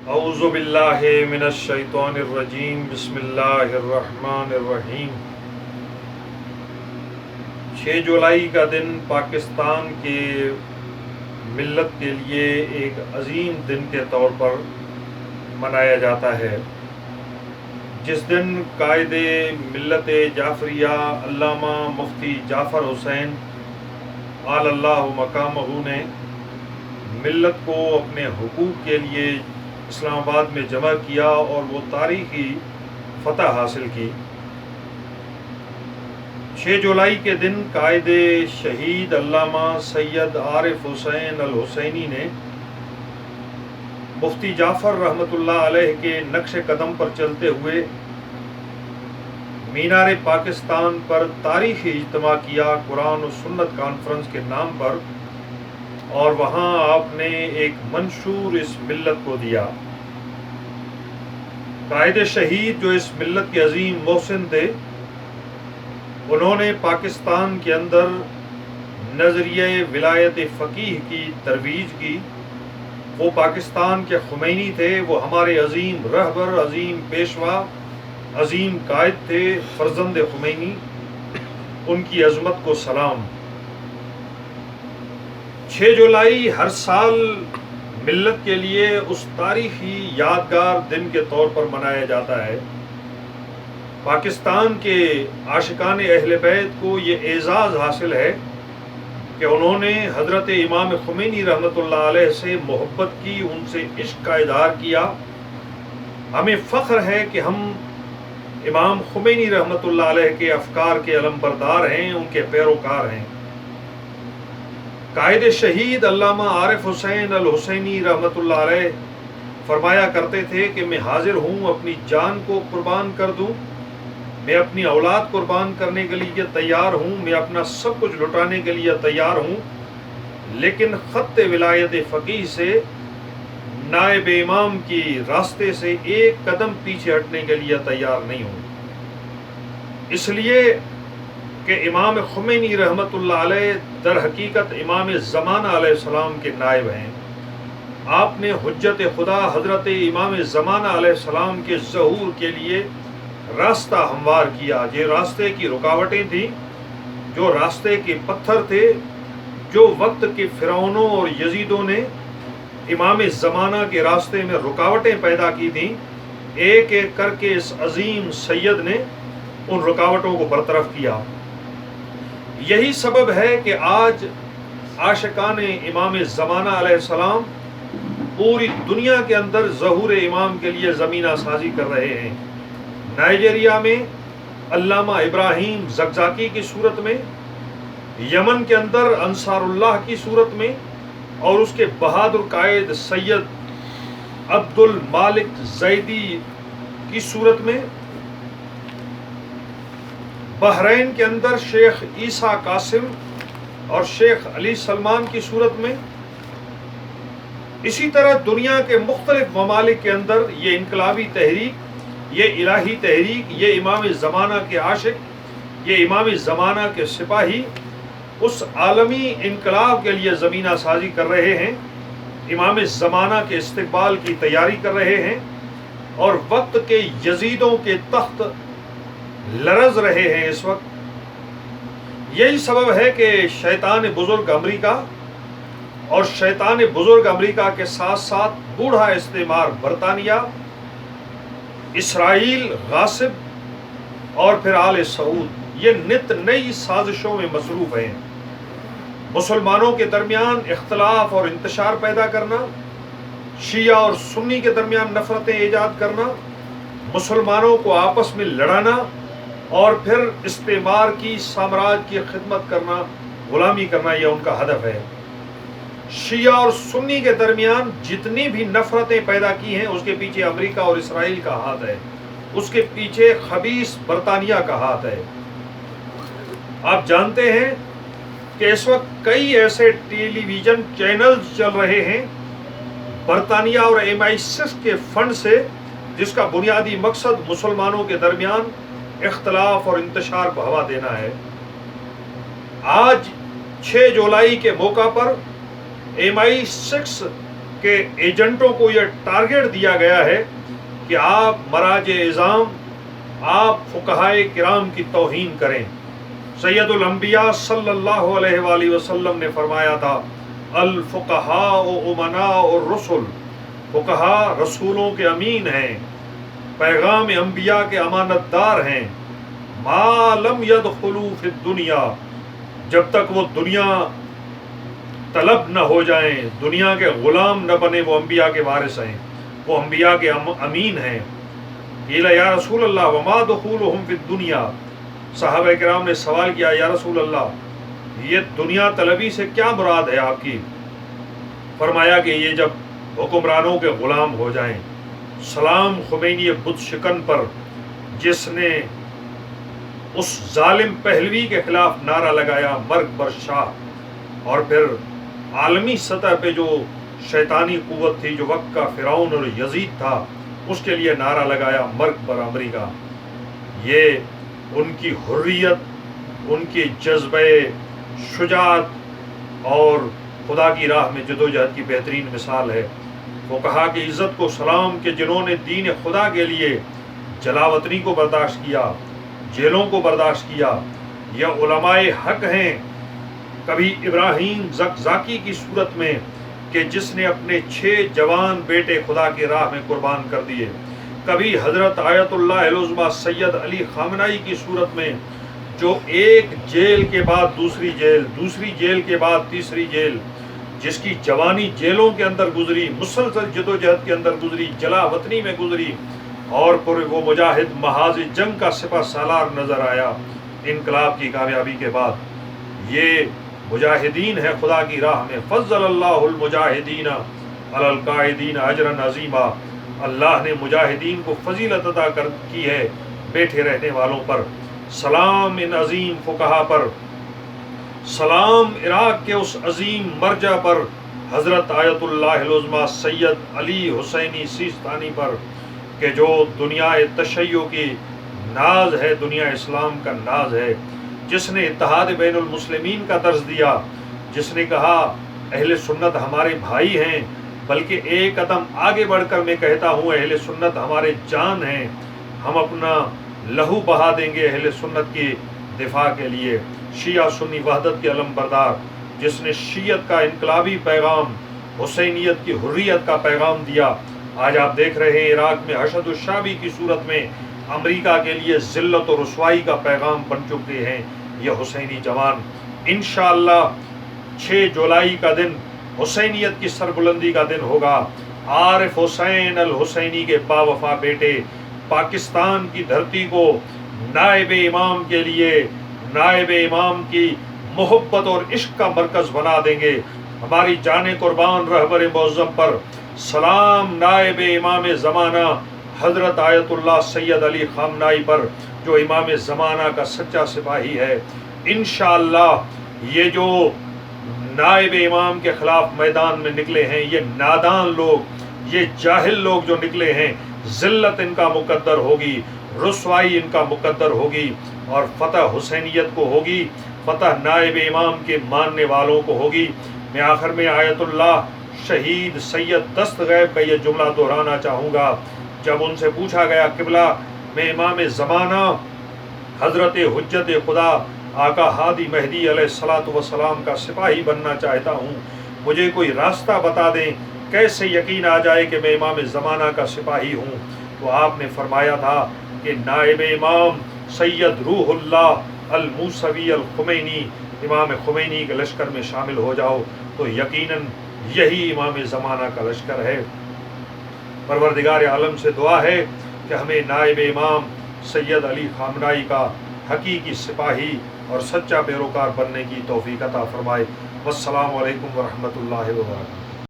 اعوذ باللہ من الشیطان الرجیم بسم اللہ الرحمن الرحیم۔ 6 جولائی کا دن پاکستان کے ملت کے لیے ایک عظیم دن کے طور پر منایا جاتا ہے، جس دن قائد ملت جعفریہ علامہ مفتی جعفر حسین اعلی اللہ مقامہ نے ملت کو اپنے حقوق کے لیے اسلام آباد میں جمع کیا اور وہ تاریخی فتح حاصل کی۔ 6 جولائی کے دن قائد شہید علامہ سید عارف حسین الحسینی نے مفتی جعفر رحمۃ اللہ علیہ کے نقش قدم پر چلتے ہوئے مینار پاکستان پر تاریخی اجتماع کیا قرآن و سنت کانفرنس کے نام پر، اور وہاں آپ نے ایک منشور اس ملت کو دیا۔ قائد شہید جو اس ملت کے عظیم محسن تھے، انہوں نے پاکستان کے اندر نظریہ ولایت فقیہ کی ترویج کی۔ وہ پاکستان کے خمینی تھے، وہ ہمارے عظیم رہبر، عظیم پیشوا، عظیم قائد تھے، فرزند خمینی، ان کی عظمت کو سلام۔ 6 جولائی ہر سال ملت کے لیے اس تاریخی یادگار دن کے طور پر منایا جاتا ہے۔ پاکستان کے عاشقان اہل بیت کو یہ اعزاز حاصل ہے کہ انہوں نے حضرت امام خمینی رحمۃ اللہ علیہ سے محبت کی، ان سے عشق کا اظہار کیا۔ ہمیں فخر ہے کہ ہم امام خمینی رحمۃ اللہ علیہ کے افکار کے علمبردار ہیں، ان کے پیروکار ہیں۔ قائد شہید علامہ عارف حسین الحسینی رحمۃ اللہ علیہ فرمایا کرتے تھے کہ میں حاضر ہوں اپنی جان کو قربان کر دوں، میں اپنی اولاد قربان کرنے کے لیے تیار ہوں، میں اپنا سب کچھ لٹانے کے لیے تیار ہوں، لیکن خط ولایت فقیہ سے، نائب امام کی راستے سے ایک قدم پیچھے ہٹنے کے لیے تیار نہیں ہوں۔ اس لیے کہ امام خمینی رحمۃ اللہ علیہ در حقیقت امام زمانہ علیہ السلام کے نائب ہیں۔ آپ نے حجت خدا حضرت امام زمانہ علیہ السلام کے ظہور کے لیے راستہ ہموار کیا۔ یہ راستے کی رکاوٹیں تھیں، جو راستے کے پتھر تھے، جو وقت کے فرعونوں اور یزیدوں نے امام زمانہ کے راستے میں رکاوٹیں پیدا کی تھیں، ایک ایک کر کے اس عظیم سید نے ان رکاوٹوں کو برطرف کیا۔ یہی سبب ہے کہ آج عاشقان امام زمانہ علیہ السلام پوری دنیا کے اندر ظہور امام کے لیے زمینہ سازی کر رہے ہیں۔ نائجیریا میں علامہ ابراہیم زقزاقی کی صورت میں، یمن کے اندر انصار اللہ کی صورت میں، اور اس کے بہادر قائد سید عبد المالک زیدی کی صورت میں، بحرین کے اندر شیخ عیسیٰ قاسم اور شیخ علی سلمان کی صورت میں، اسی طرح دنیا کے مختلف ممالک کے اندر یہ انقلابی تحریک، یہ الہی تحریک، یہ امام زمانہ کے عاشق، یہ امام زمانہ کے سپاہی اس عالمی انقلاب کے لیے زمینہ سازی کر رہے ہیں، امام زمانہ کے استقبال کی تیاری کر رہے ہیں، اور وقت کے یزیدوں کے تخت لرز رہے ہیں اس وقت۔ یہی سبب ہے کہ شیطان بزرگ امریکہ اور شیطان بزرگ امریکہ کے ساتھ ساتھ بوڑھا استعمار برطانیہ، اسرائیل غاصب اور پھر آل سعود یہ نت نئی سازشوں میں مصروف ہیں۔ مسلمانوں کے درمیان اختلاف اور انتشار پیدا کرنا، شیعہ اور سنی کے درمیان نفرتیں ایجاد کرنا، مسلمانوں کو آپس میں لڑانا، اور پھر استعمار کی سامراج کی خدمت کرنا، غلامی کرنا، یہ ان کا ہدف ہے۔ شیعہ اور سنی کے درمیان جتنی بھی نفرتیں پیدا کی ہیں، اس کے پیچھے امریکا اور اسرائیل کا ہاتھ ہے، اس کے پیچھے خبیث برطانیہ کا ہاتھ ہے۔ آپ جانتے ہیں کہ اس وقت کئی ایسے ٹیلی ویژن چینلز چل رہے ہیں برطانیہ اور MI6 کے فنڈ سے، جس کا بنیادی مقصد مسلمانوں کے درمیان اختلاف اور انتشار بڑھا دینا ہے۔ آج 6 جولائی کے موقع پر MI6 کہ ایجنٹوں کو یہ ٹارگٹ دیا گیا ہے کہ آپ مراج اعظام، آپ فقہائے کرام کی توہین کریں۔ سید الانبیاء صلی اللہ علیہ وآلہ وسلم نے فرمایا تھا، الفقہاء امناء الرسل، فقہا رسولوں کے امین ہیں، پیغام انبیاء کے امانت دار ہیں، ما لم يدخلوا فی الدنیا، جب تک وہ دنیا طلب نہ ہو جائیں، دنیا کے غلام نہ بنے، وہ انبیاء کے وارث ہیں، وہ انبیاء کے امین ہیں۔ قیل یا رسول اللہ وما دخولهم فی الدنیا، صحابہ کرام نے سوال کیا، یا رسول اللہ یہ دنیا طلبی سے کیا مراد ہے آپ کی؟ فرمایا کہ یہ جب حکمرانوں کے غلام ہو جائیں۔ سلام خمینی بت شکن پر، جس نے اس ظالم پہلوی کے خلاف نعرہ لگایا مرگ بر شاہ، اور پھر عالمی سطح پہ جو شیطانی قوت تھی، جو وقت کا فرعون اور یزید تھا، اس کے لیے نعرہ لگایا مرگ بر امریکہ۔ یہ ان کی حریت، ان کی جذبہ شجاعت اور خدا کی راہ میں جدوجہد کی بہترین مثال ہے۔ وہ کہا کہ عزت کو سلام کہ جنہوں نے دین خدا کے لیے جلاوطنی کو برداشت کیا، جیلوں کو برداشت کیا، یہ علماء حق ہیں۔ کبھی ابراہیم زکزاکی کی صورت میں کہ جس نے اپنے 6 جوان بیٹے خدا کی راہ میں قربان کر دیے، کبھی حضرت آیت اللہ العظمیٰ سید علی خامنائی کی صورت میں جو ایک جیل کے بعد دوسری جیل، دوسری جیل کے بعد تیسری جیل، جس کی جوانی جیلوں کے اندر گزری، مسلسل جدوجہد کے اندر گزری، جلا وطنی میں گزری، اور پھر وہ مجاہد محاذ جنگ کا سپہ سالار نظر آیا انقلاب کی کامیابی کے بعد۔ یہ مجاہدین ہے خدا کی راہ میں، فضل اللہ المجاہدین علی القاعدین اجرا عظیما، اللہ نے مجاہدین کو فضیلت عطا کی ہے بیٹھے رہنے والوں پر۔ سلام ان عظیم فقہا پر، سلام عراق کے اس عظیم مرجع پر، حضرت آیت اللہ العظمیٰ سید علی حسینی سیستانی پر، کہ جو دنیا تشیع کی ناز ہے، دنیا اسلام کا ناز ہے، جس نے اتحاد بین المسلمین کا درس دیا، جس نے کہا اہل سنت ہمارے بھائی ہیں، بلکہ ایک قدم آگے بڑھ کر میں کہتا ہوں اہل سنت ہمارے جان ہیں، ہم اپنا لہو بہا دیں گے اہل سنت کی دفاع کے لیے۔ شیعہ سنی وحدت کے علم بردار، جس نے شیعت کا انقلابی پیغام، حسینیت کی حریت کا پیغام دیا۔ آج آپ دیکھ رہے ہیں عراق میں حشد الشعبی کی صورت میں امریکہ کے لیے ذلت و رسوائی کا پیغام بن چکے ہیں یہ حسینی جوان۔ انشاءاللہ 6 جولائی کا دن حسینیت کی سربلندی کا دن ہوگا۔ عارف حسین الحسینی کے باوفا بیٹے پاکستان کی دھرتی کو نائب امام کے لیے، نائب امام کی محبت اور عشق کا مرکز بنا دیں گے۔ ہماری جان قربان رہبر معظم پر سلام، نائب امام زمانہ حضرت آیت اللہ سید علی خامنائی پر، جو امام زمانہ کا سچا سپاہی ہے۔ انشاءاللہ یہ جو نائب امام کے خلاف میدان میں نکلے ہیں، یہ نادان لوگ، یہ جاہل لوگ جو نکلے ہیں، ذلت ان کا مقدر ہوگی، رسوائی ان کا مقدر ہوگی، اور فتح حسینیت کو ہوگی، فتح نائب امام کے ماننے والوں کو ہوگی۔ میں آخر میں آیت اللہ شہید سید دست غیب کا یہ جملہ دہرانا چاہوں گا۔ جب ان سے پوچھا گیا قبلہ میں امام زمانہ حضرت حجت خدا آقا ہادی مہدی علیہ الصلوۃ والسلام کا سپاہی بننا چاہتا ہوں، مجھے کوئی راستہ بتا دیں، کیسے یقین آ جائے کہ میں امام زمانہ کا سپاہی ہوں؟ تو آپ نے فرمایا تھا کہ نائب امام سید روح اللہ الموسوی الخمینی، امام خمینی کے لشکر میں شامل ہو جاؤ، تو یقیناً یہی امام زمانہ کا لشکر ہے۔ پروردگار عالم سے دعا ہے کہ ہمیں نائب امام سید علی خامنائی کا حقیقی سپاہی اور سچا پیروکار بننے کی توفیق عطا فرمائے۔ والسلام علیکم ورحمۃ اللہ وبرکاتہ۔